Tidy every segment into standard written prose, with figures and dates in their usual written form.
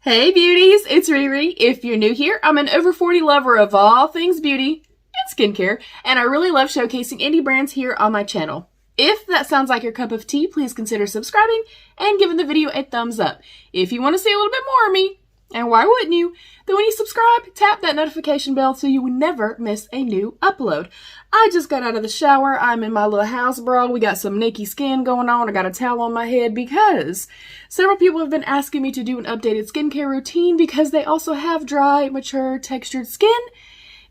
Hey beauties, it's Riri. If you're new here, I'm an over 40 lover of all things beauty and skincare, and I really love showcasing indie brands here on my channel. If that sounds like your cup of tea, please consider subscribing and giving the video a thumbs up. If you want to see a little bit more of me, and why wouldn't you, then when you subscribe, tap that notification bell so you will never miss a new upload. I just got out of the shower. I'm in my little house bra. We got some naked skin going on. I got a towel on my head because several people have been asking me to do an updated skincare routine because they also have dry, mature, textured skin.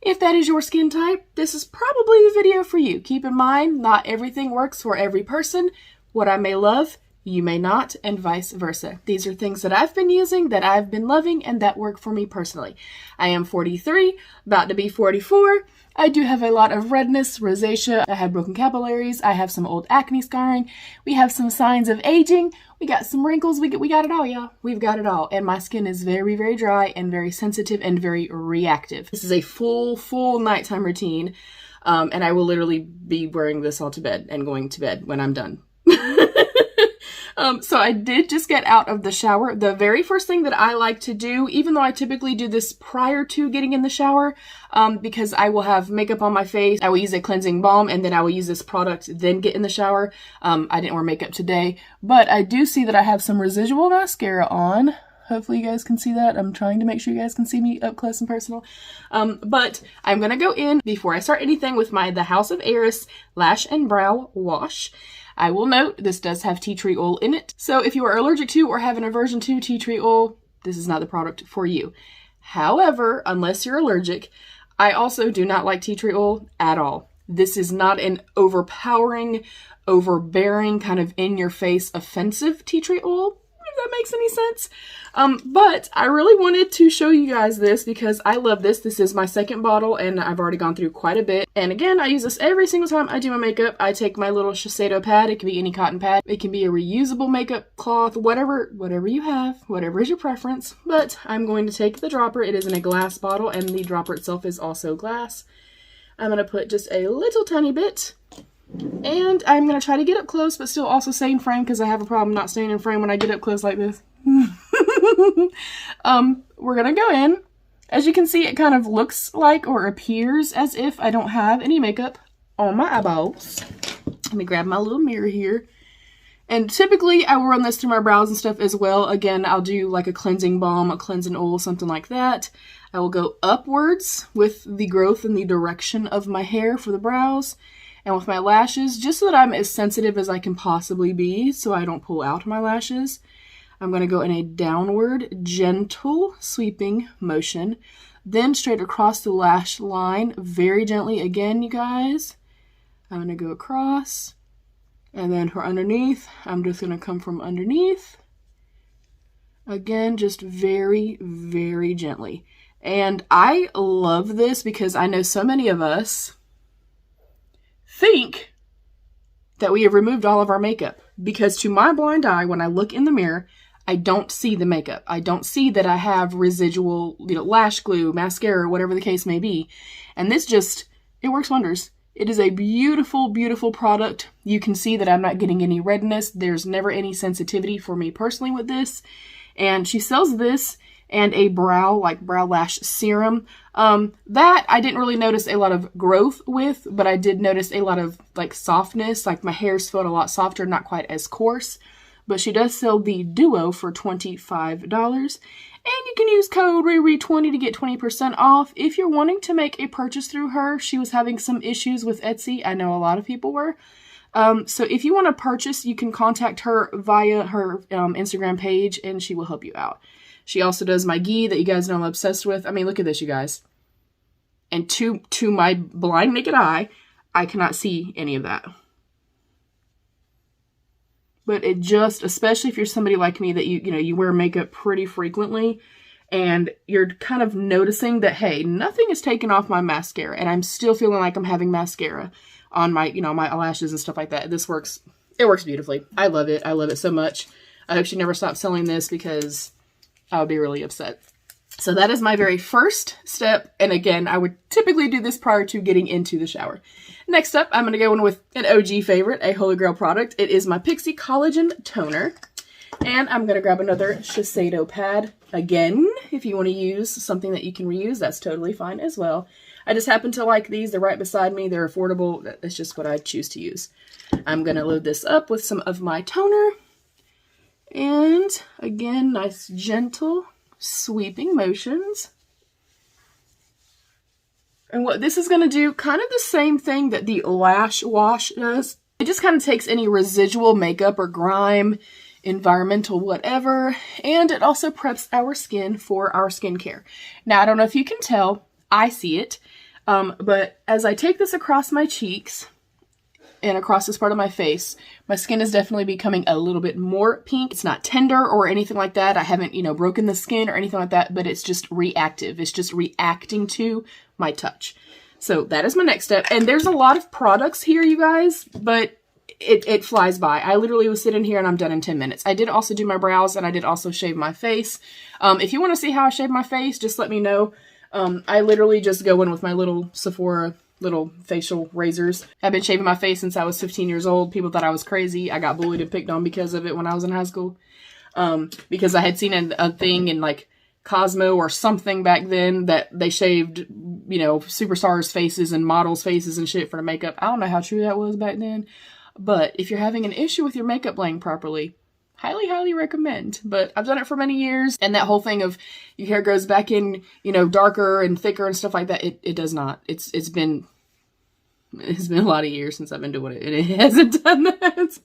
If that is your skin type, this is probably the video for you. Keep in mind, not everything works for every person. What I may love, you may not, and vice versa. These are things that I've been using, that I've been loving, and that work for me personally. I am 43, about to be 44. I do have a lot of redness, rosacea. I have broken capillaries. I have some old acne scarring. We have some signs of aging. We got some wrinkles. We got it all, y'all. We've got it all. And my skin is very, very dry and very sensitive and very reactive. This is a full nighttime routine. And I will literally be wearing this all to bed and going to bed when I'm done. So I did just get out of the shower. The very first thing that I like to do, even though I typically do this prior to getting in the shower, because I will have makeup on my face, I will use a cleansing balm, and then I will use this product, then get in the shower. I didn't wear makeup today, but I do see that I have some residual mascara on. Hopefully you guys can see that. I'm trying to make sure you guys can see me up close and personal. But I'm going to go in before I start anything with my The House of Heiress Lash and Brow Wash. I will note this does have tea tree oil in it. So if you are allergic to or have an aversion to tea tree oil, this is not the product for you. However, unless you're allergic, I also do not like tea tree oil at all. This is not an overpowering, overbearing, kind of in-your-face offensive tea tree oil, if that makes any sense. But I really wanted to show you guys this because I love this. This is my second bottle and I've already gone through quite a bit. And again, I use this every single time I do my makeup. I take my little Shiseido pad. It can be any cotton pad. It can be a reusable makeup cloth, whatever you have, whatever is your preference. But I'm going to take the dropper. It is in a glass bottle and the dropper itself is also glass. I'm going to put just a little tiny bit. And I'm going to try to get up close, but still also stay in frame because I have a problem not staying in frame when I get up close like this. We're going to go in. As you can see, it kind of looks like or appears as if I don't have any makeup on my eyeballs. Let me grab my little mirror here. And typically I will run this through my brows and stuff as well. Again, I'll do like a cleansing balm, a cleansing oil, something like that. I will go upwards with the growth and the direction of my hair for the brows. And with my lashes, just so that I'm as sensitive as I can possibly be so I don't pull out my lashes, I'm going to go in a downward, gentle, sweeping motion. Then straight across the lash line, very gently again, you guys. I'm going to go across. And then for underneath, I'm just going to come from underneath. Again, just very, very gently. And I love this because I know so many of us think that we have removed all of our makeup, because to my blind eye, when I look in the mirror, I don't see the makeup. I don't see that I have residual, lash glue, mascara, whatever the case may be. And this it works wonders. It is a beautiful, beautiful product. You can see that I'm not getting any redness. There's never any sensitivity for me personally with this. And she sells this and a brow lash serum. That I didn't really notice a lot of growth with, but I did notice a lot of softness. My hair's felt a lot softer, not quite as coarse. But she does sell the duo for $25. And you can use code RIRI20 to get 20% off. If you're wanting to make a purchase through her, she was having some issues with Etsy. I know a lot of people were. So if you want to purchase, you can contact her via her Instagram page and she will help you out. She also does my ghee that you guys know I'm obsessed with. I mean, look at this, you guys. And to my blind naked eye, I cannot see any of that. But it just, especially if you're somebody like me that you wear makeup pretty frequently and you're kind of noticing that, hey, nothing is taking off my mascara and I'm still feeling like I'm having mascara on my, my eyelashes and stuff like that. This works. It works beautifully. I love it. I love it so much. I hope she never stops selling this because I would be really upset. So that is my very first step. And again, I would typically do this prior to getting into the shower. Next up, I'm going to go in with an OG favorite, a Holy Grail product. It is my Pixie Collagen Toner. And I'm going to grab another Shiseido pad. Again, if you want to use something that you can reuse, that's totally fine as well. I just happen to like these. They're right beside me. They're affordable. That's just what I choose to use. I'm going to load this up with some of my toner. And again, nice gentle sweeping motions. And what this is going to do, kind of the same thing that the lash wash does. It just kind of takes any residual makeup or grime, environmental whatever, and it also preps our skin for our skincare. Now, I don't know if you can tell, I see it, but as I take this across my cheeks and across this part of my face, my skin is definitely becoming a little bit more pink. It's not tender or anything like that. I haven't, broken the skin or anything like that, but it's just reactive. It's just reacting to my touch. So that is my next step. And there's a lot of products here, you guys, but it flies by. I literally was sitting here and I'm done in 10 minutes. I did also do my brows and I did also shave my face. If you want to see how I shave my face, just let me know. I literally just go in with my little Sephora little facial razors. I've been shaving my face since I was 15 years old. People thought I was crazy. I got bullied and picked on because of it when I was in high school. Because I had seen a thing in like Cosmo or something back then that they shaved, superstars' faces and models' faces and shit for the makeup. I don't know how true that was back then. But if you're having an issue with your makeup laying properly, highly, highly recommend. But I've done it for many years. And that whole thing of your hair goes back in, darker and thicker and stuff like that. It does not. It's been a lot of years since I've been doing it, and it hasn't done that.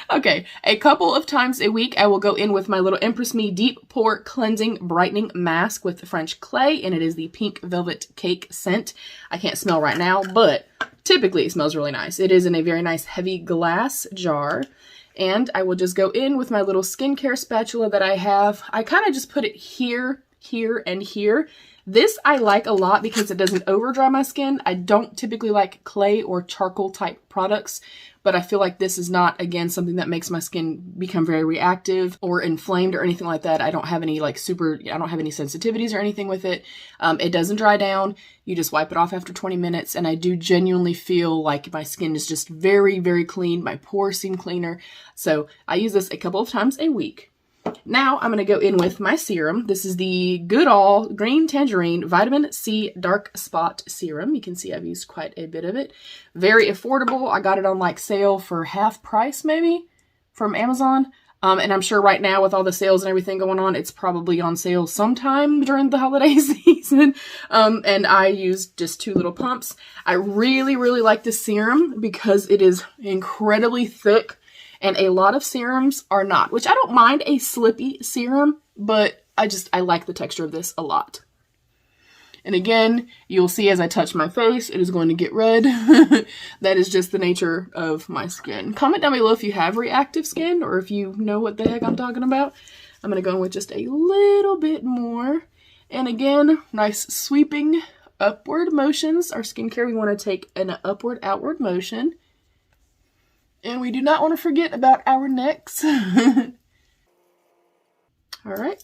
Okay, a couple of times a week, I will go in with my little Empress Me Deep Pore Cleansing Brightening Mask with French clay, and it is the Pink Velvet Cake scent. I can't smell right now, but typically it smells really nice. It is in a very nice heavy glass jar, and I will just go in with my little skincare spatula that I have. I kind of just put it here, here, and here. This I like a lot because it doesn't over dry my skin. I don't typically like clay or charcoal type products, but I feel like this is not, again, something that makes my skin become very reactive or inflamed or anything like that. I don't have any I don't have any sensitivities or anything with it. It doesn't dry down. You just wipe it off after 20 minutes, and I do genuinely feel like my skin is just very, very clean. My pores seem cleaner. So I use this a couple of times a week. Now I'm going to go in with my serum. This is the Good All Green Tangerine Vitamin C Dark Spot Serum. You can see I've used quite a bit of it. Very affordable. I got it on like sale for half price maybe from Amazon. And I'm sure right now with all the sales and everything going on, it's probably on sale sometime during the holiday season. And I used just 2 little pumps. I really, really like this serum because it is incredibly thick. And a lot of serums are not, which I don't mind a slippy serum, but I like the texture of this a lot. And again, you'll see as I touch my face, it is going to get red. That is just the nature of my skin. Comment down below if you have reactive skin or if you know what the heck I'm talking about. I'm going to go in with just a little bit more. And again, nice sweeping upward motions. Our skincare, we want to take an upward, outward motion. And we do not want to forget about our necks. All right.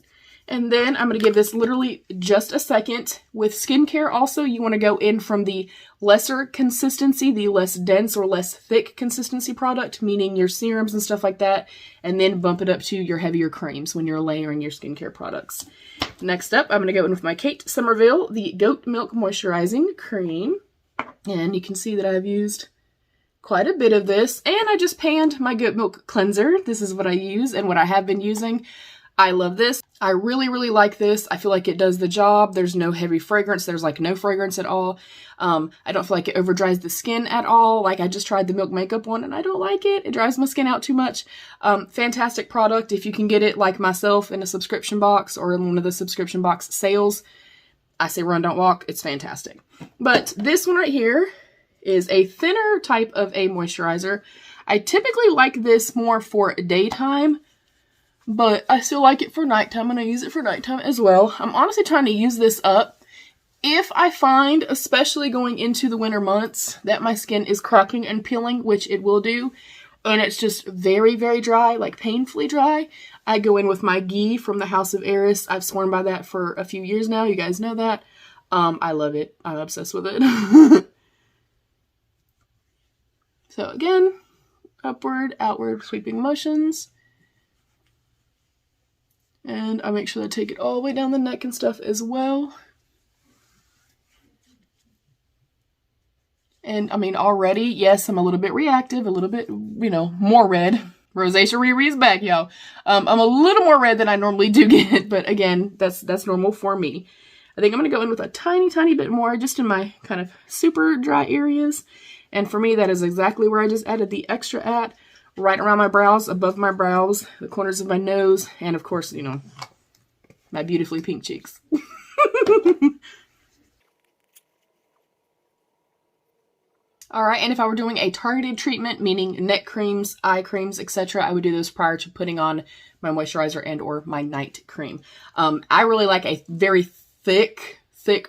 And then I'm going to give this literally just a second. With skincare also, you want to go in from the lesser consistency, the less dense or less thick consistency product, meaning your serums and stuff like that, and then bump it up to your heavier creams when you're layering your skincare products. Next up, I'm going to go in with my Kate Somerville, the Goat Milk Moisturizing Cream. And you can see that I've used quite a bit of this, and I just panned my goat milk cleanser. This is what I use and what I have been using. I love this. I really, really like this. I feel like it does the job. There's no heavy fragrance. There's like no fragrance at all. I don't feel like it over dries the skin at all. Like I just tried the Milk Makeup one and I don't like it. It dries my skin out too much. Fantastic product. If you can get it like myself in a subscription box or in one of the subscription box sales, I say run, don't walk. It's fantastic. But this one right here is a thinner type of a moisturizer. I typically like this more for daytime, but I still like it for nighttime, and I use it for nighttime as well. I'm honestly trying to use this up if I find, especially going into the winter months, that my skin is cracking and peeling, which it will do, and it's just very, very dry, like painfully dry. I go in with my ghee from the House of Eris. I've sworn by that for a few years now. You guys know that. I love it. I'm obsessed with it. So again, upward, outward sweeping motions. And I make sure I take it all the way down the neck and stuff as well. And I mean, already, yes, I'm a little bit reactive, a little bit, you know, more red. Rosacea Riri's back, y'all. I'm a little more red than I normally do get, but again, that's normal for me. I think I'm going to go in with a tiny, tiny bit more just in my kind of super dry areas. And for me, that is exactly where I just added the extra at. Right around my brows, above my brows, the corners of my nose, and of course, you know, my beautifully pink cheeks. Alright, and if I were doing a targeted treatment, meaning neck creams, eye creams, etc., I would do those prior to putting on my moisturizer and or my night cream. I really like a very thick,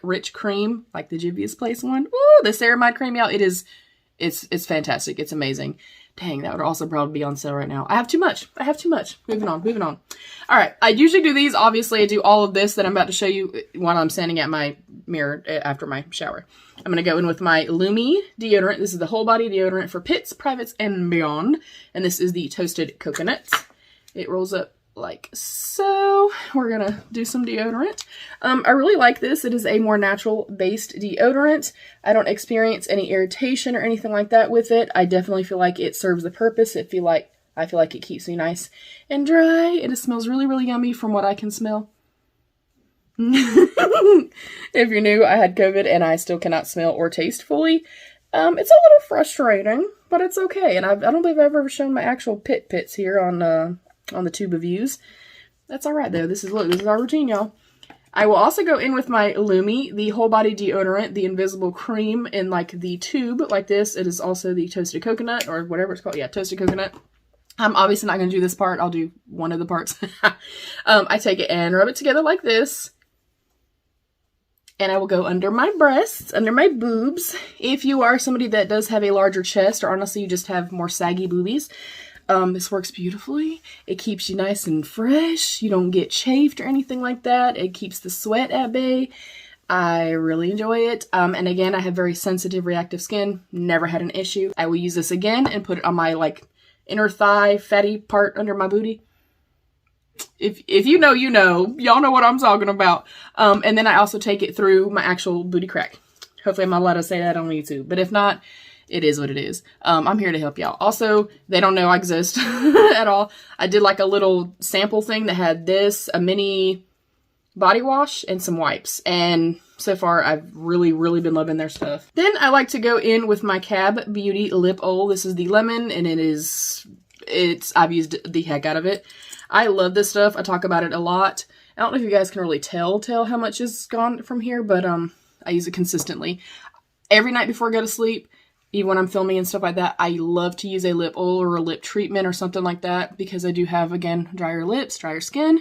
rich cream, like the Juvia's Place one. Ooh, the ceramide cream, y'all, it's fantastic. It's amazing. Dang, that would also probably be on sale right now. I have too much. Moving on. All right, I usually do these. Obviously, I do all of this that I'm about to show you while I'm standing at my mirror after my shower. I'm going to go in with my Lumi deodorant. This is the whole body deodorant for pits, privates, and beyond. And this is the Toasted Coconut. It rolls up like so. We're going to do some deodorant. I really like this. It is a more natural-based deodorant. I don't experience any irritation or anything like that with it. I definitely feel like it serves the purpose. I feel like it keeps me nice and dry, and it smells really, really yummy from what I can smell. If you're new, I had COVID and I still cannot smell or taste fully. It's a little frustrating, but it's okay. And I don't believe I've ever shown my actual pits here on the tube of views. That's all right though. This is our routine, y'all. I will also go in with my Lumi, the whole body deodorant, the invisible cream in like the tube like this. It is also the Toasted Coconut or whatever it's called. Yeah, Toasted Coconut. I'm obviously not going to do this part. I'll do one of the parts. I take it and rub it together like this. And I will go under my breasts, under my boobs. If you are somebody that does have a larger chest, or honestly you just have more saggy boobies, this works beautifully. It keeps you nice and fresh. You don't get chafed or anything like that. It keeps the sweat at bay. I really enjoy it. And again, I have very sensitive, reactive skin. Never had an issue. I will use this again and put it on my like inner thigh, fatty part under my booty. If you know, you know. Y'all know what I'm talking about. And then I also take it through my actual booty crack. Hopefully I'm not allowed to say that on YouTube. But if not, it is what it is. I'm here to help y'all. Also, they don't know I exist at all. I did like a little sample thing that had this, a mini body wash, and some wipes. And so far, I've really, really been loving their stuff. Then I like to go in with my Cab Beauty Lip Oil. This is the lemon, and I've used the heck out of it. I love this stuff. I talk about it a lot. I don't know if you guys can really tell how much is gone from here, but I use it consistently. Every night before I go to sleep, even when I'm filming and stuff like that, I love to use a lip oil or a lip treatment or something like that because I do have, again, drier lips, drier skin.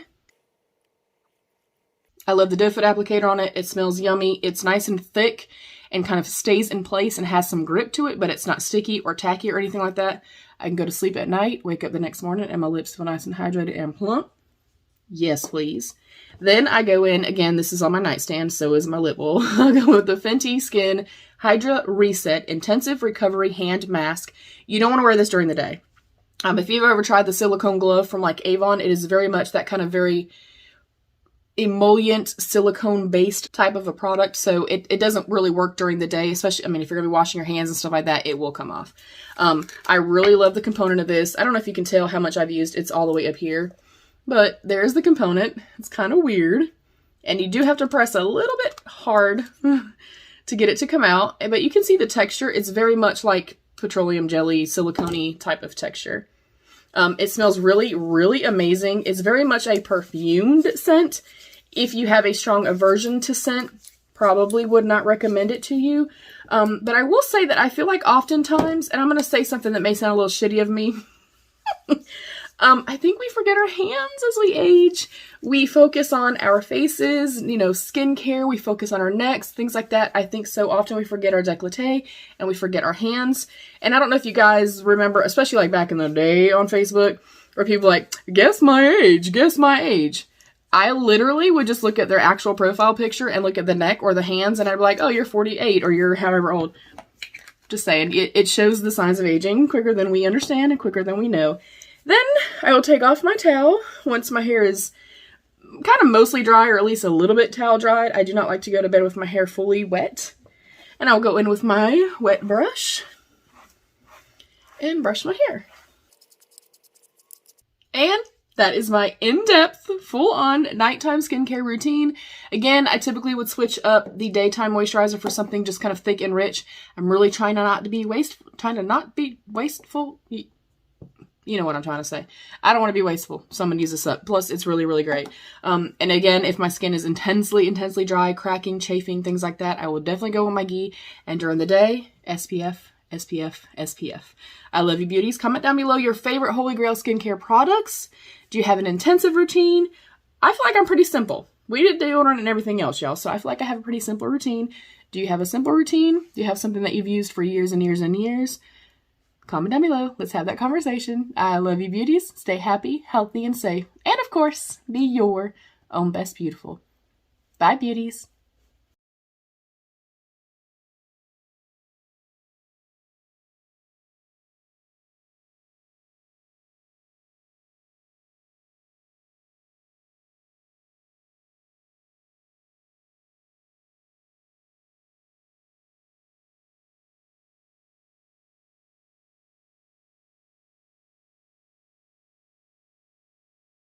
I love the doe foot applicator on it. It smells yummy. It's nice and thick and kind of stays in place and has some grip to it, but it's not sticky or tacky or anything like that. I can go to sleep at night, wake up the next morning, and my lips feel nice and hydrated and plump. Yes, please. Then I go in, again, this is on my nightstand, so is my lip oil. I'll go with the Fenty Skin Hydra Reset Intensive Recovery Hand Mask. You don't want to wear this during the day. If you've ever tried the silicone glove from like Avon, it is very much that kind of very emollient silicone based type of a product, so it doesn't really work during the day, especially, I mean, if you're gonna be washing your hands and stuff like that, it will come off. I really love the component of this. I don't know if you can tell how much I've used. It's all the way up here, but there's the component. It's kind of weird, and you do have to press a little bit hard to get it to come out, but you can see the texture. It's very much like petroleum jelly, silicone-y type of texture. It smells really, really amazing. It's very much a perfumed scent. If you have a strong aversion to scent, probably would not recommend it to you. But I will say that I feel like oftentimes, and I'm going to say something that may sound a little shitty of me, I think we forget our hands as we age. We focus on our faces, you know, skincare. We focus on our necks, things like that. I think so often we forget our décolleté and we forget our hands. And I don't know if you guys remember, especially like back in the day on Facebook, where people like, guess my age, guess my age. I literally would just look at their actual profile picture and look at the neck or the hands, and I'd be like, oh, you're 48 or you're however old. Just saying, it shows the signs of aging quicker than we understand and quicker than we know. Then I will take off my towel once my hair is kind of mostly dry, or at least a little bit towel dried. I do not like to go to bed with my hair fully wet. And I'll go in with my wet brush and brush my hair. And that is my in-depth, full-on nighttime skincare routine. Again, I typically would switch up the daytime moisturizer for something just kind of thick and rich. I'm really trying not to be wasteful. You know what I'm trying to say. I don't want to be wasteful, so I'm going to use this up. Plus, it's really, really great. And again, if my skin is intensely dry, cracking, chafing, things like that, I will definitely go with my ghee. And during the day, SPF, SPF, SPF. I love you, beauties. Comment down below your favorite Holy Grail skincare products. Do you have an intensive routine? I feel like I'm pretty simple. We did deodorant and everything else, y'all, so I feel like I have a pretty simple routine. Do you have a simple routine? Do you have something that you've used for years and years and years? Comment down below. Let's have that conversation. I love you, beauties. Stay happy, healthy, and safe. And of course, be your own best beautiful. Bye, beauties.